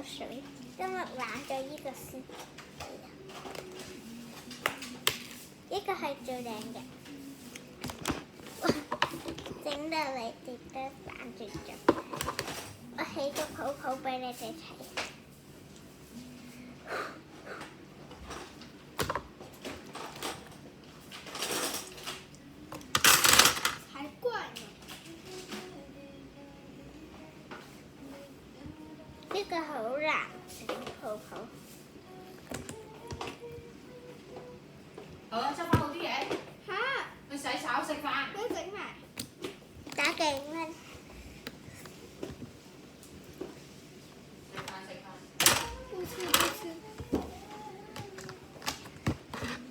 水。今日玩咗呢個先，呢個係最靚嘅。整到你哋都反轉咗，我起個泡泡俾你哋睇。才怪呢！呢個好難整泡泡。好啦，執翻好啲嘢，嚇！去洗手食飯。都整埋。打幾蚊？食飯食飯。好似好似。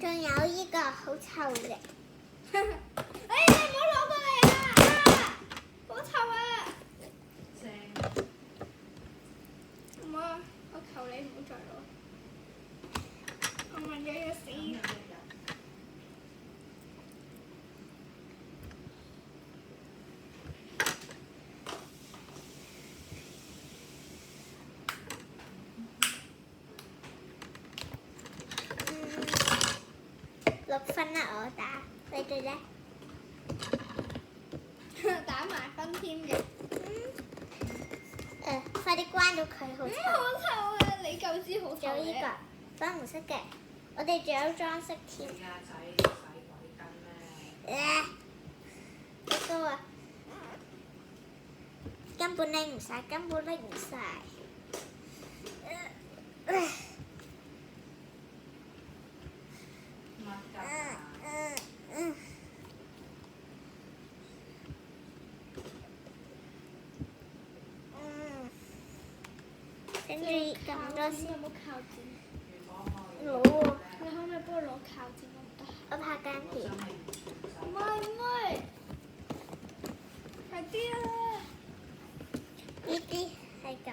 仲有呢個好臭嘅。哎，你唔好攞過嚟啊！好臭啊！正。唔好，我求你唔好再攞。我聞咗要死。6分啦，我打，你哋咧？打埋分添嘅。快啲關咗佢，好臭。好臭啊！你夠知好臭仲有呢嘅。個粉紅色嘅，我哋仲有裝飾添。而家洗鬼巾咩？嗰個啊，根本拎唔晒，根本拎唔晒。乜㗎？跟住咁多先。有冇靠墊？冇喎，你可唔可以幫我攞靠墊得唔得？我怕間條。唔係，快啲啊！呢啲係咁，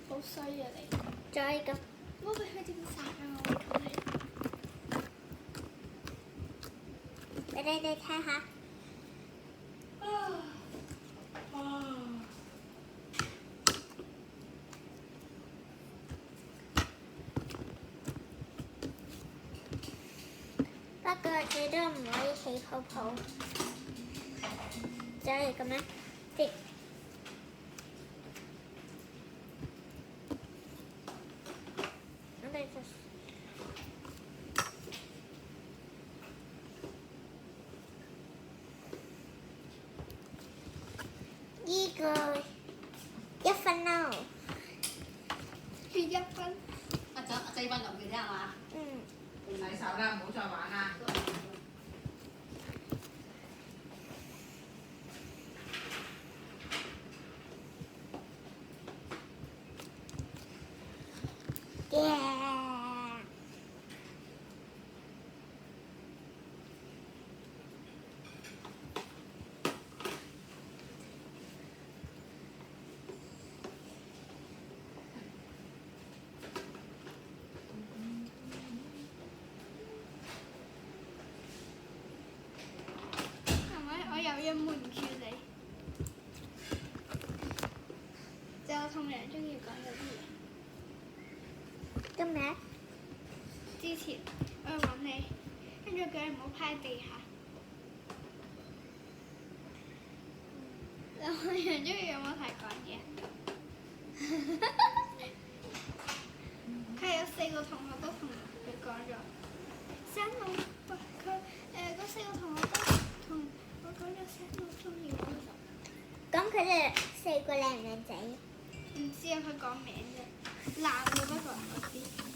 好衰啊你！再咁。唔好俾佢點殺啊！我會求你。俾你哋睇下。不過最多唔可以起泡泡，就係咁樣滴。我哋就呢個1分咯。缺1分。阿仔溫柔嘅啫係嘛？洗手啦，唔好再玩啦。有嘢瞞住你，就我同人中意講嗰啲嘢。今日之前我去揾你，跟住叫你唔好趴喺地下。我同人中意有冇提講嘢？係有4個同學都同佢講咗。山路，佢嗰4個同學都同我講咗山路中意嗰首。咁佢哋4個靚唔靚仔？唔知啊，佢講名啫，男嘅不過我知。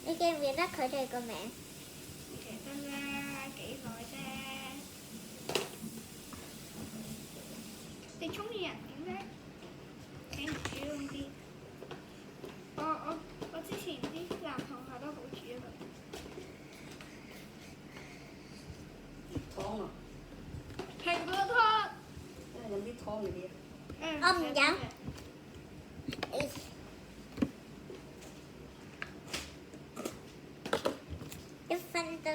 你記唔記得佢哋個名？唔記得啦，幾耐啫？你中意人點啫？你唔主動啲。我之前啲男同學都好主動。湯啊！蘋果湯。飲啲湯嗰啲啊。我唔飲。1分都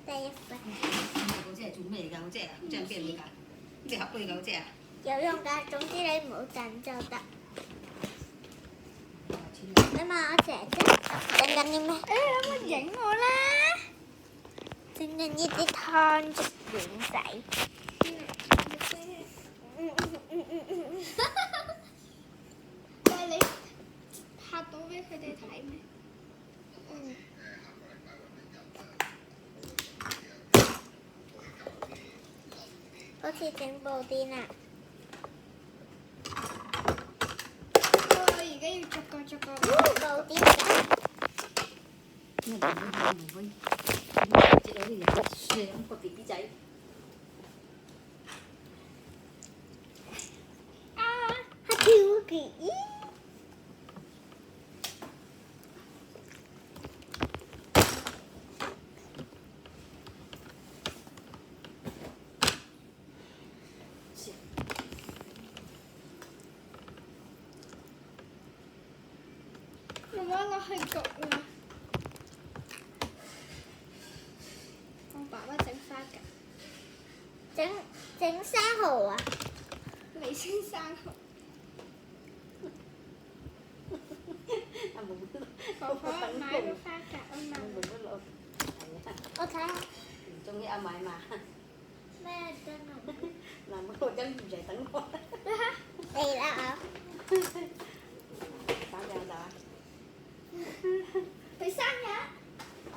得1分。嗰隻係做咩嚟㗎？嗰隻啊，嗰隻係邊嚟㗎？呢隻盒嚟㗎嗰隻啊？有用㗎，總之你唔好震就得。你嘛，我姐姐整緊啲咩？誒，有冇影我啦？整緊呢啲湯汁丸仔。但係你拍到俾佢哋睇咩？好似整布甸啊！我而家要逐個布甸仔。咩唔可以？即係攞啲嘢上個 BB 仔。啊！係跳機。媽媽攞去焗啦。我爸爸整花甲，整生蠔啊！未先生蠔。阿妹，婆婆買咗花甲啊嘛。妹都攞，係啊，我睇下唔中意阿買嘛。咩真係嗱，我跟住就等我。嚟啦打邊打？佢生日。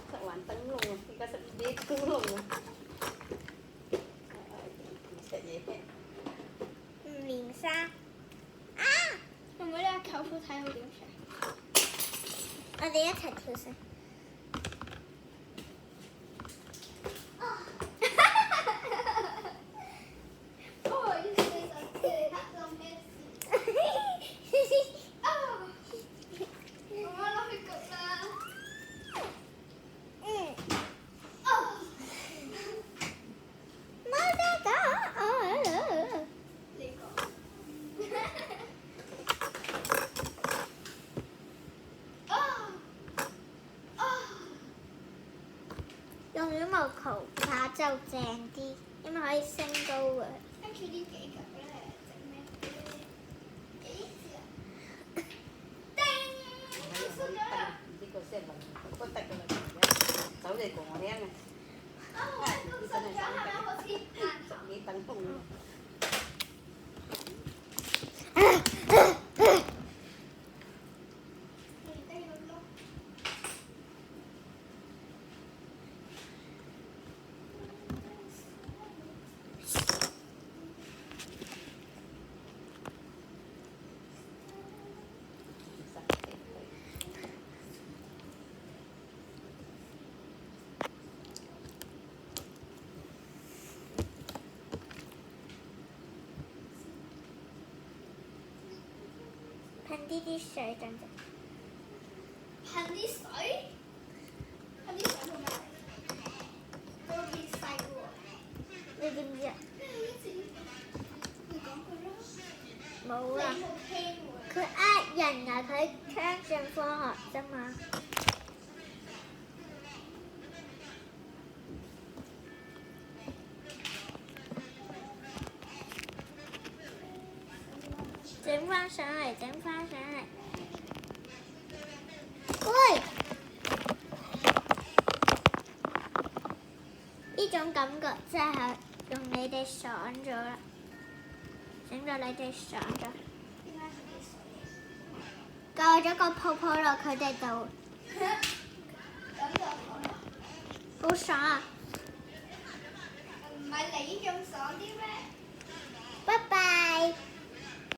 食完燈籠啊！而家食啲燈籠啊！食嘢。唔連生啊！妹妹，你阿舅父睇好點唱？我哋一齊跳先。用羽毛球拍就正啲，因為可以升高嘅。跟住呢幾嚿咧，整咩咧？叮！收咗啦！呢個先係能都得㗎啦，走嚟過我聽啊！都收咗係咪好似？食嘢燈籠。噴啲水等陣。噴啲水？噴啲水做咩？嗰個變細喎。你知唔知啊？你講佢啦。冇啊！你冇聽喎。佢呃人啊！佢相信科學啫嘛。整翻上嚟，整翻上嚟。喂！呢種感覺真係用你哋爽咗啦，整到你哋爽咗。點解係啲水？教咗個泡泡落佢哋度，咁就好啦。好爽啊！唔係你用手